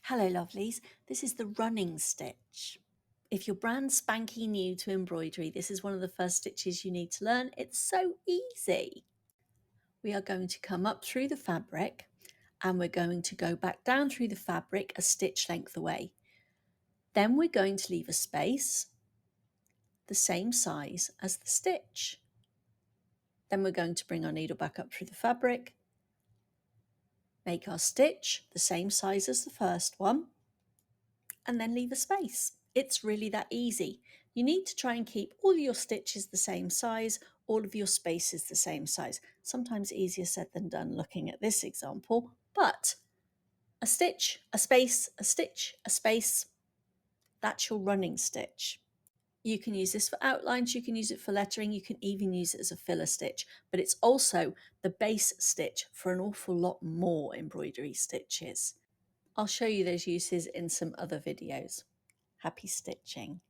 Hello lovelies, this is the running stitch. If you're brand spanky new to embroidery, this is one of the first stitches you need to learn. It's so easy. We are going to come up through the fabric and we're going to go back down through the fabric a stitch length away. Then we're going to leave a space the same size as the stitch. Then we're going to bring our needle back up through the fabric, make our stitch the same size as the first one, and then leave a space. It's really that easy. You need to try and keep all your stitches the same size, all of your spaces the same size. Sometimes easier said than done looking at this example, but a stitch, a space, a stitch, a space, that's your running stitch. You can use this for outlines, you can use it for lettering, you can even use it as a filler stitch, but it's also the base stitch for an awful lot more embroidery stitches. I'll show you those uses in some other videos. Happy stitching.